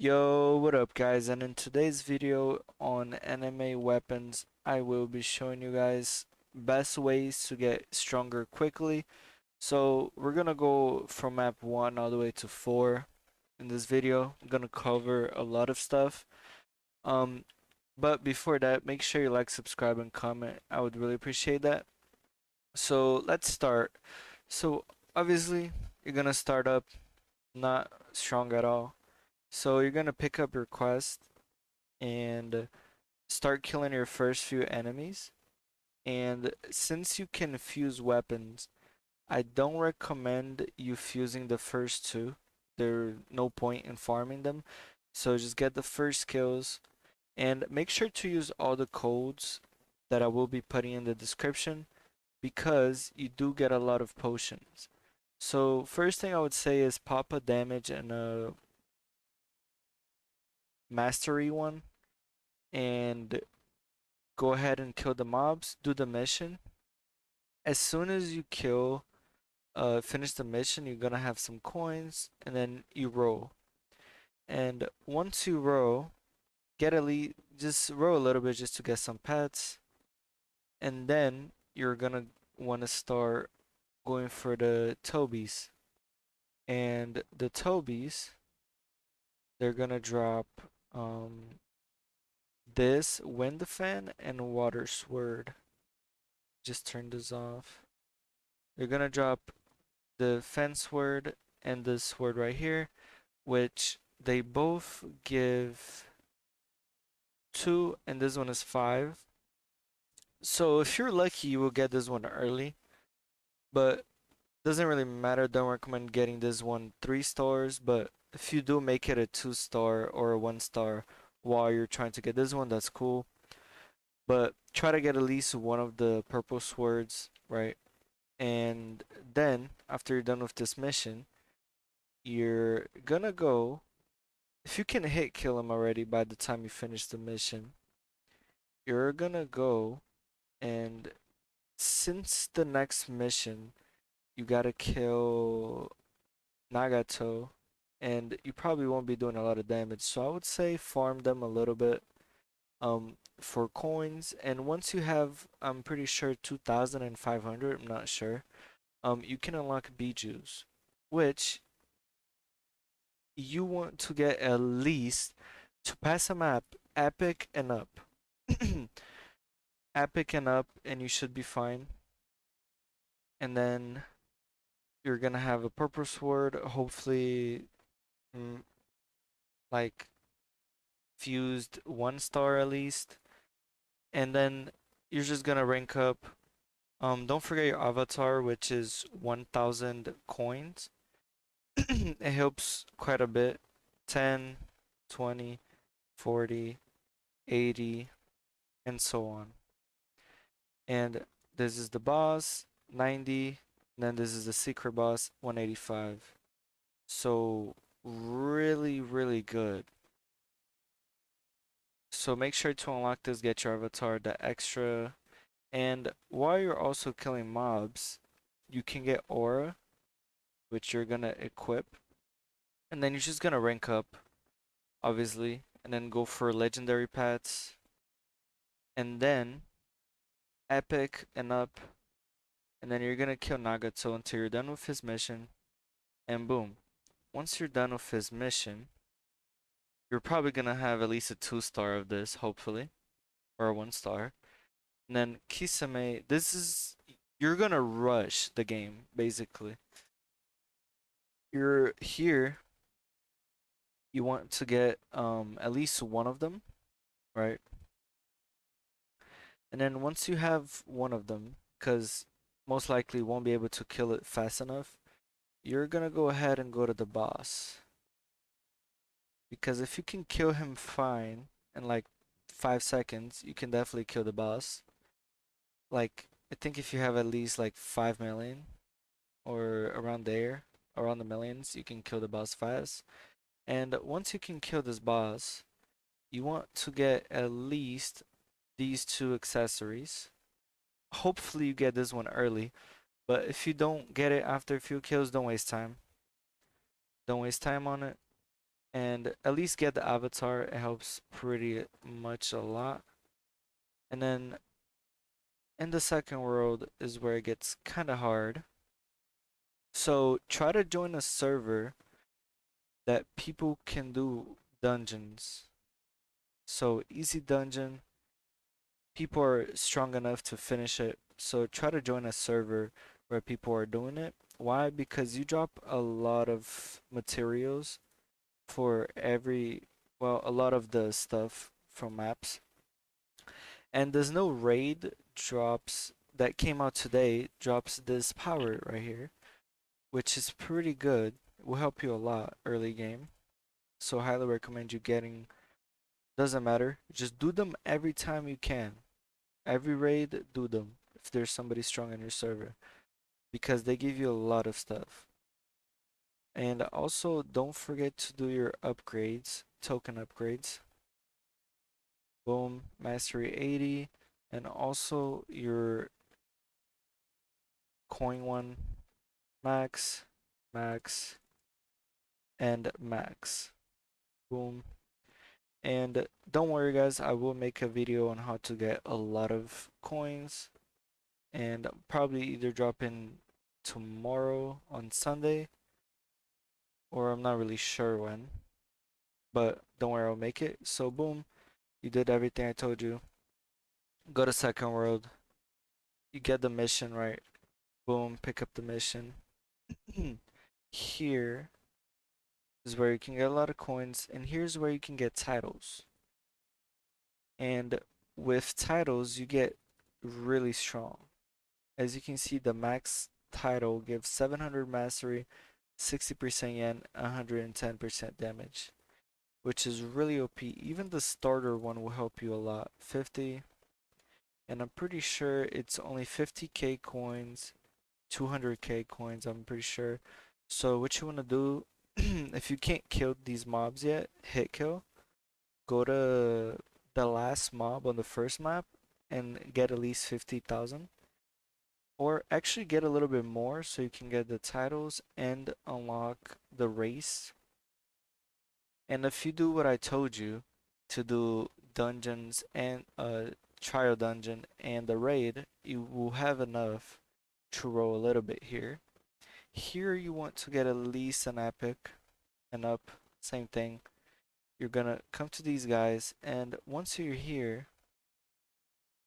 Yo, what up guys? And in today's video on anime weapons, I will be showing you guys best ways to get stronger quickly. So we're gonna go from map 1 all the way to 4 in this video. I'm gonna cover a lot of stuff. Um, but before that, make sure you like, subscribe, and comment. I would really appreciate that. So let's start. So obviously, you're gonna start up not strong at all. So you're gonna pick up your quest and start killing your first few enemies. And since you can fuse weapons, I don't recommend you fusing the first two. There's no point in farming them. So just get the first kills and make sure to use all the codes that I will be putting in the description because you do get a lot of potions. So first thing I would say is pop a damage and a mastery one and go ahead and kill the mobs, do the mission. As soon as you finish the mission, you're gonna have some coins, and then you roll. And once you roll, just roll a little bit just to get some pets, and then you're gonna want to start going for the Tobies. And the Tobies, they're gonna drop um, this Wind Fan and Water Sword. Just turn this off. They're gonna drop the fence word and this word right here, which they both give 2 and this one is 5. So if you're lucky, you will get this one early, but doesn't really matter. Don't recommend getting this one 3 stars, but if you do make it a 2-star or a 1-star while you're trying to get this one, that's cool. But try to get at least one of the purple swords, right? And then after you're done with this mission, you're gonna go. If you can hit kill him already by the time you finish the mission, you're gonna go and since the next mission you gotta kill Nagato and you probably won't be doing a lot of damage, so I would say farm them a little bit for coins, and once you have, I'm pretty sure 2,500, I'm not sure, you can unlock Bijus, which you want to get at least to pass a map epic and up. Epic and up, and you should be fine. And then you're gonna have a purple sword, hopefully, mm, like fused 1-star at least. And then you're just gonna rank up. Don't forget your avatar, which is 1,000 coins. It helps quite a bit. 10, 20, 40, 80, and so on. And this is the boss, 90, and then this is the secret boss, 185. So really, really good. So make sure to unlock this, get your avatar, the extra, and while you're also killing mobs, you can get aura, which you're gonna equip, and then you're just gonna rank up, obviously, and then go for legendary pets, and then epic and up, and then you're gonna kill Nagato until you're done with his mission, and boom. Once you're done with his mission, you're probably gonna have at least a 2-star of this, hopefully, or a 1-star. And then Kisame, this is you're gonna rush the game, basically. You're here, you want to get at least one of them, right? And then once you have one of them, because most likely won't be able to kill it fast enough, you're gonna go ahead and go to the boss. Because if you can kill him fine in like 5 seconds, you can definitely kill the boss. Like, I think if you have at least like 5 million or around there, around the millions, you can kill the boss fast. And once you can kill this boss, you want to get at least these 2 accessories. Hopefully you get this one early, but if you don't get it after a few kills, don't waste time. Don't waste time on it. and at least get the avatar. It helps pretty much a lot. And then in the second world is where it gets kind of hard. So try to join a server that people can do dungeons. So easy dungeon, people are strong enough to finish it. So try to join a server where people are doing it. Why? Because you drop a lot of materials for every, well, a lot of the stuff from maps. And there's no raid drops that came out today, drops this power right here, which is pretty good. It will help you a lot early game. So highly recommend you getting, doesn't matter, just do them every time you can. Every raid, do them if there's somebody strong in your server because they give you a lot of stuff. And also, don't forget to do your upgrades, token upgrades. Boom, mastery 80, and also your coin one, max, max, and max. Boom. And don't worry, guys, I will make a video on how to get a lot of coins and probably either drop in tomorrow on Sunday or I'm not really sure when, but don't worry, I'll make it. So boom, you did everything I told you. Go to second world, you get the mission right. Boom, pick up the mission. Here is where you can get a lot of coins, and here's where you can get titles. And with titles, you get really strong. As you can see, the max title gives 700 mastery, 60% yen, 110% damage, which is really OP. Even the starter one will help you a lot. 50, and I'm pretty sure it's only 50k coins, 200k coins, I'm pretty sure. So what you want to do, if you can't kill these mobs yet, hit kill, go to the last mob on the first map and get at least 50,000. Or actually get a little bit more so you can get the titles and unlock the race. And if you do what I told you to do dungeons and trial dungeon and the raid, you will have enough to roll a little bit here. Here you want to get at least an epic and up, same thing. You're gonna come to these guys, and once you're here,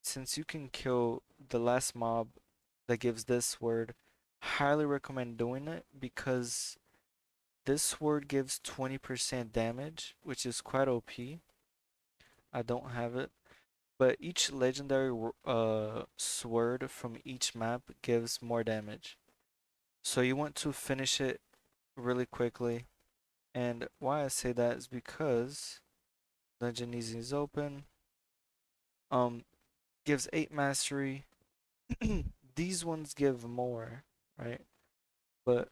since you can kill the last mob that gives this word, highly recommend doing it because this word gives 20% damage, which is quite OP. I don't have it, but each legendary sword from each map gives more damage. So you want to finish it really quickly. And why I say that is because Legend Easy is open. Um, gives 8 mastery. These ones give more, right? But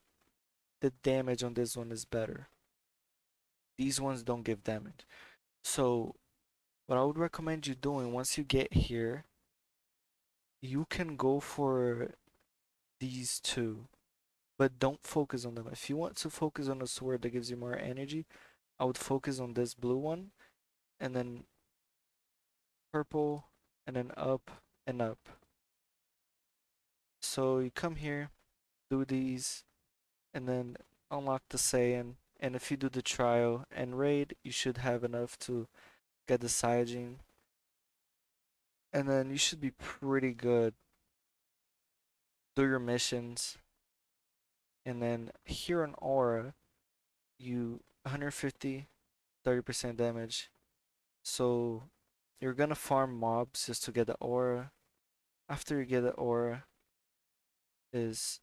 the damage on this one is better. These ones don't give damage. So what I would recommend you doing once you get here, you can go for these two, but don't focus on them. If you want to focus on a sword that gives you more energy, I would focus on this blue one, and then purple, and then up and up. So you come here, do these, and then unlock the Saiyan. And if you do the trial and raid, you should have enough to get the Saiyajin. And then you should be pretty good. Do your missions. And then here on Aura, you 150, 30% damage. So you're gonna farm mobs just to get the aura. After you get the aura is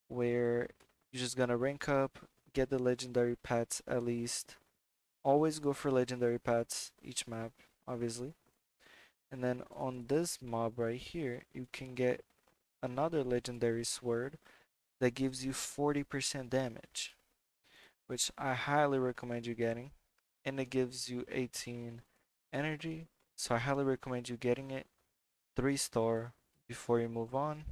where you're just gonna rank up, get the legendary pets at least. Always go for legendary pets each map, obviously. And then on this mob right here, you can get another legendary sword that gives you 40% damage, which I highly recommend you getting. And it gives you 18 energy, so I highly recommend you getting it. 3-star before you move on.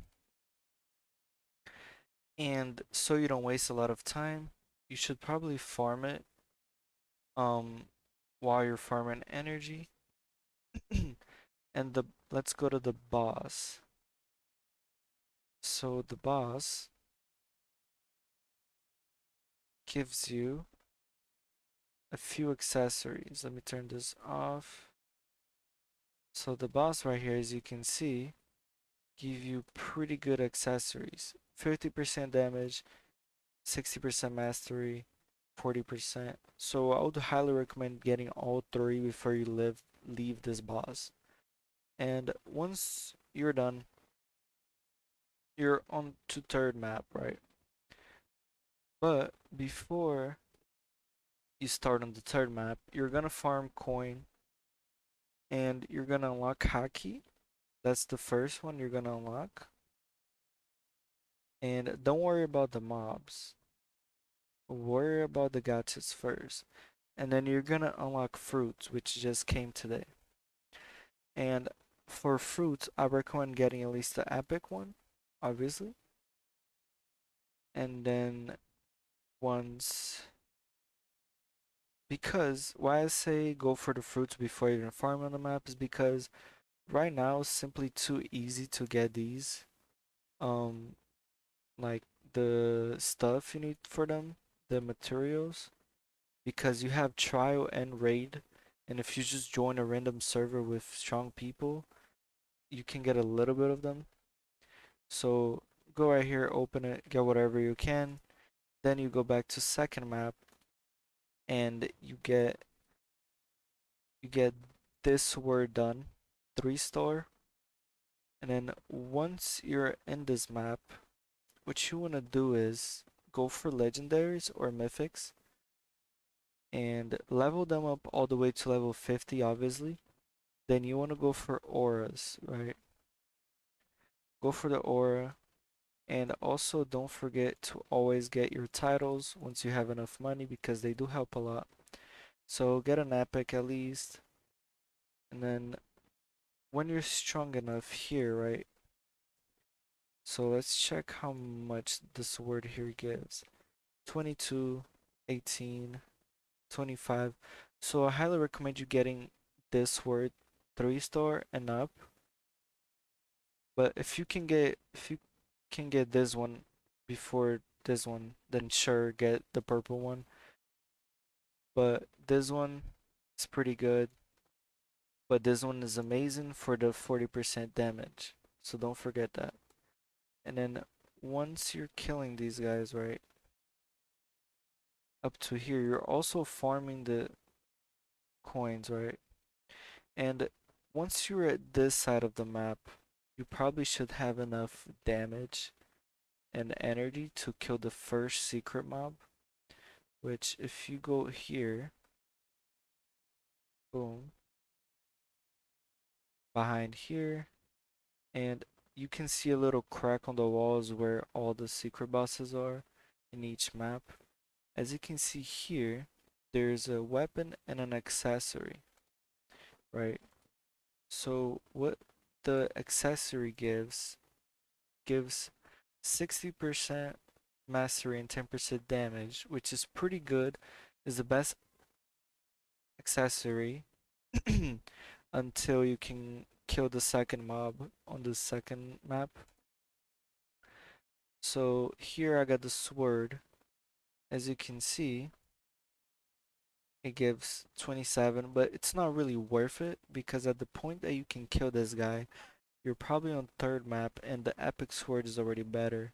And so you don't waste a lot of time, you should probably farm it um while you're farming energy. And the let's go to the boss. So the boss gives you a few accessories. Let me turn this off. So the boss right here, as you can see, give you pretty good accessories. 50% damage, 60% mastery, 40%. So I would highly recommend getting all three before you leave this boss. And once you're done, you're on to third map, right? But before you start on the third map, you're gonna farm coin and you're gonna unlock Haki. That's the first one you're gonna unlock. And don't worry about the mobs. Worry about the gachas first. And then you're gonna unlock fruits, which just came today. And for fruits, I recommend getting at least the epic one, obviously. And then once, because why I say go for the fruits before you even farm on the map is because right now it's simply too easy to get these. Um, like the stuff you need for them, the materials, because you have trial and raid, and if you just join a random server with strong people, you can get a little bit of them. So go right here, open it, get whatever you can. Then you go back to second map and you get this word done, 3-star. And then once you're in this map, what you want to do is go for legendaries or mythics and level them up all the way to level 50, obviously. Then you want to go for auras, right? Go for the aura. And also don't forget to always get your titles once you have enough money because they do help a lot. So get an epic at least. And then when you're strong enough here, right? So let's check how much this word here gives. 22, 18, 25. So I highly recommend you getting this word 3-star and up. But if you can get this one before this one, then sure get the purple one. But this one is pretty good. But this one is amazing for the 40% damage. So don't forget that. And then once you're killing these guys, right, up to here, you're also farming the coins, right? And once you're at this side of the map, you probably should have enough damage and energy to kill the first secret mob. Which, if you go here, boom, behind here, and you can see a little crack on the walls where all the secret bosses are in each map. As you can see here, there's a weapon and an accessory, right? So what the accessory gives 60% mastery and 10% damage, which is pretty good. Is the best accessory until you can kill the second mob on the second map. So here I got the sword. As you can see, it gives 27, but it's not really worth it because at the point that you can kill this guy, you're probably on third map and the epic sword is already better.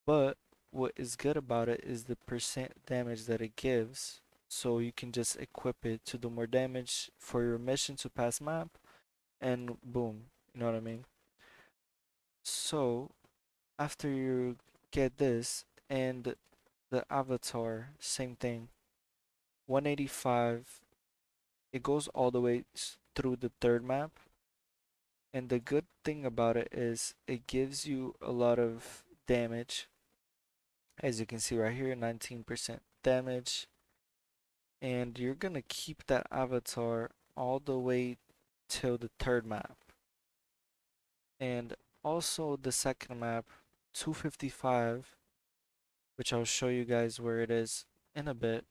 But what is good about it is the percent damage that it gives. So you can just equip it to do more damage for your mission to pass map and boom, you know what I mean? So after you get this and the avatar, same thing. 185, it goes all the way through the third map. And the good thing about it is it gives you a lot of damage. As you can see right here, 19% damage. And you're gonna keep that avatar all the way till the third map. And also the second map, 255, which I'll show you guys where it is in a bit.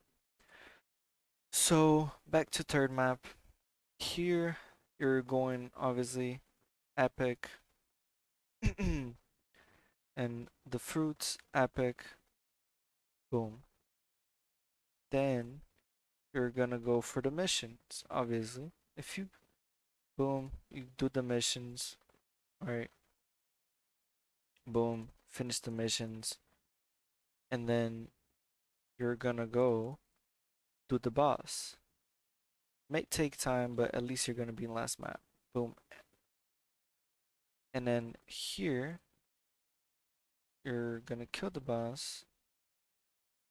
So back to third map. Here you're going obviously epic and the fruits epic. Boom. Then you're gonna go for the missions, obviously. If you boom, you do the missions, right? Boom, finish the missions, and then you're gonna go do the boss. Might take time, but at least you're gonna be in last map. Boom. And then here you're gonna kill the boss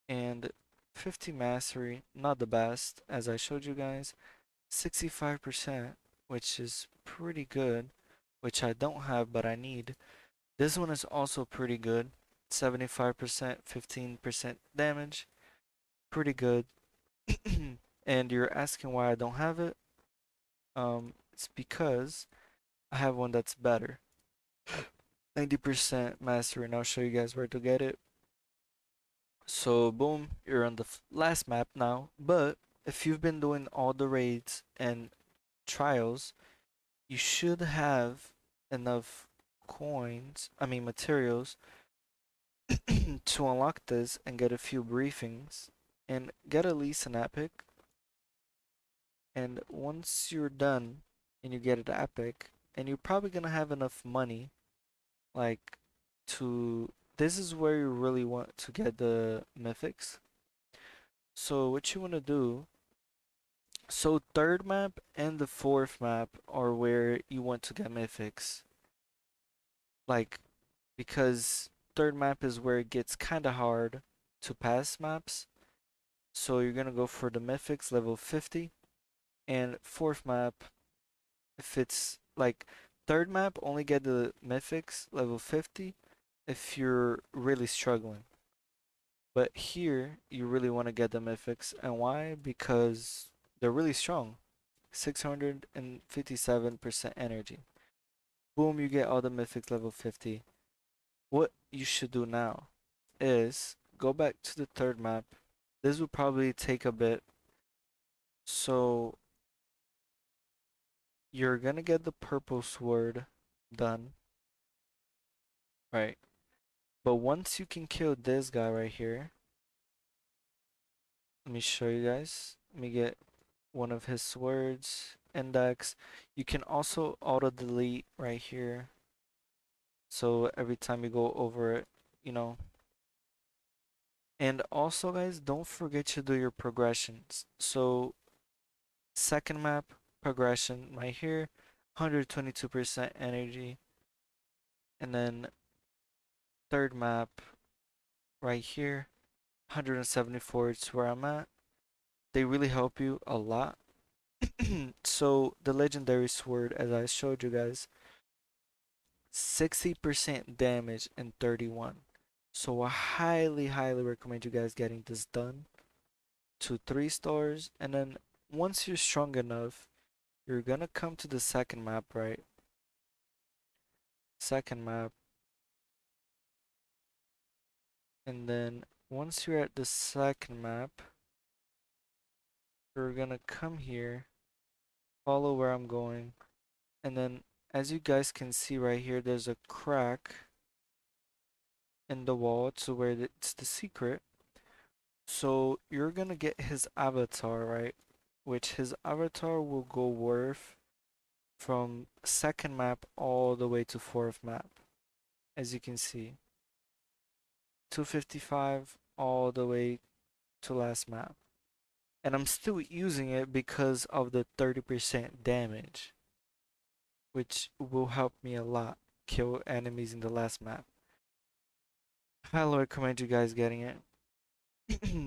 and 50 mastery, not the best, as I showed you guys. 65%, which is pretty good, which I don't have but I need. This one is also pretty good. 75%, 15% damage. Pretty good. And you're asking why I don't have it? It's because I have one that's better. 90% mastery, and I'll show you guys where to get it. So, boom, you're on the last map now. But if you've been doing all the raids and trials, you should have enough materials to unlock this and get a few briefings and get at least an epic. And once you're done and you get an epic, and you're probably gonna have enough money, like to this is where you really want to get the mythics. So what you want to do, so third map and the fourth map are where you want to get mythics. Like because third map is where it gets kind of hard to pass maps. So you're gonna go for the mythics level 50, and fourth map, if it's like third map, only get the mythics level 50 if you're really struggling. But here, you really want to get the mythics, and why? Because they're really strong. 657% energy. Boom, you get all the mythics level 50. What you should do now is go back to the third map. This will probably take a bit. So you're gonna get the purple sword done, right? But once you can kill this guy right here, let me show you guys. Let me get one of his swords, index. You can also auto delete right here. So every time you go over it, you know. And also guys, don't forget to do your progressions. So second map progression right here, 122% energy. And then third map right here, 174 is where I'm at. They really help you a lot. So the legendary sword, as I showed you guys, 60% damage and 31. So I highly recommend you guys getting this done to 3 stars. And then once you're strong enough, you're gonna come to the second map, right? Second map. And then once you're at the second map, you're gonna come here, follow where I'm going. And then as you guys can see right here, there's a crack in the wall to where it's the secret. So you're gonna get his avatar, right? Which his avatar will go worth from second map all the way to fourth map. As you can see, 255 all the way to last map. And I'm still using it because of the 30% damage, which will help me a lot kill enemies in the last map. Highly recommend you guys getting it.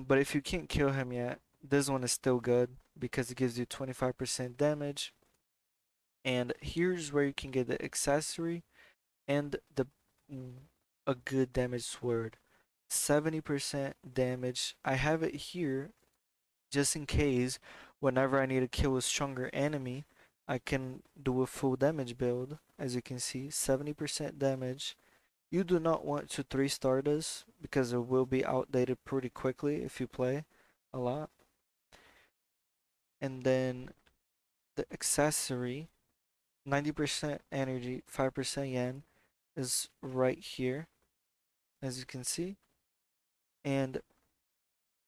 But if you can't kill him yet, this one is still good because it gives you 25% damage. And here's where you can get the accessory and the a good damage sword. 70% damage. I have it here just in case whenever I need to kill a stronger enemy, I can do a full damage build. As you can see, 70% damage. You do not want to 3-star this because it will be outdated pretty quickly if you play a lot. And then the accessory, 90% energy, 5% yen, is right here, as you can see. And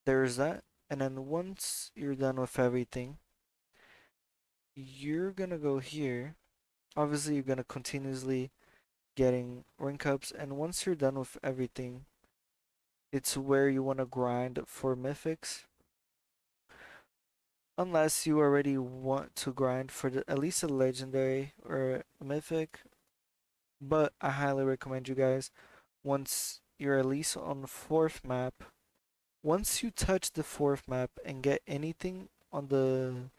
there's that. And then once you're done with everything, you're gonna go here. Obviously, you're gonna continuously getting rank ups, and once you're done with everything, it's where you wanna grind for mythics. Unless you already want to grind for at least a legendary or a mythic, but I highly recommend you guys, once you're at least on the fourth map, once you touch the fourth map and get anything on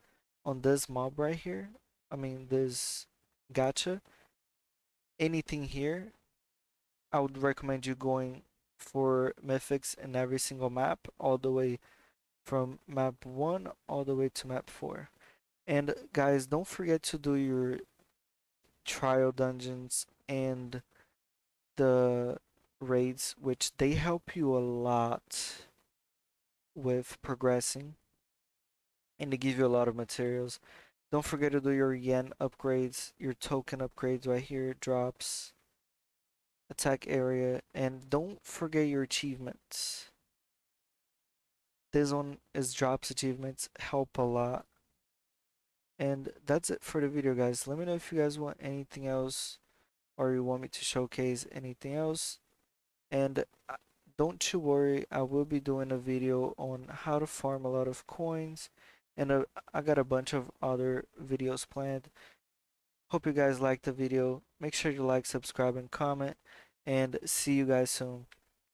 this mob right here, I mean this gacha, anything here, I would recommend you going for mythics in every single map, all the way from map 1 all the way to map 4. And guys, don't forget to do your trial dungeons and the raids, which they help you a lot with progressing and they give you a lot of materials. Don't forget to do your yen upgrades, your token upgrades right here, drops, attack area, and don't forget your achievements. This one is drops achievements, help a lot. And that's it for the video, guys. Let me know if you guys want anything else or you want me to showcase anything else. And don't you worry, I will be doing a video on how to farm a lot of coins, and I got a bunch of other videos planned. Hope you guys liked the video. Make sure you like, subscribe, and comment, and see you guys soon.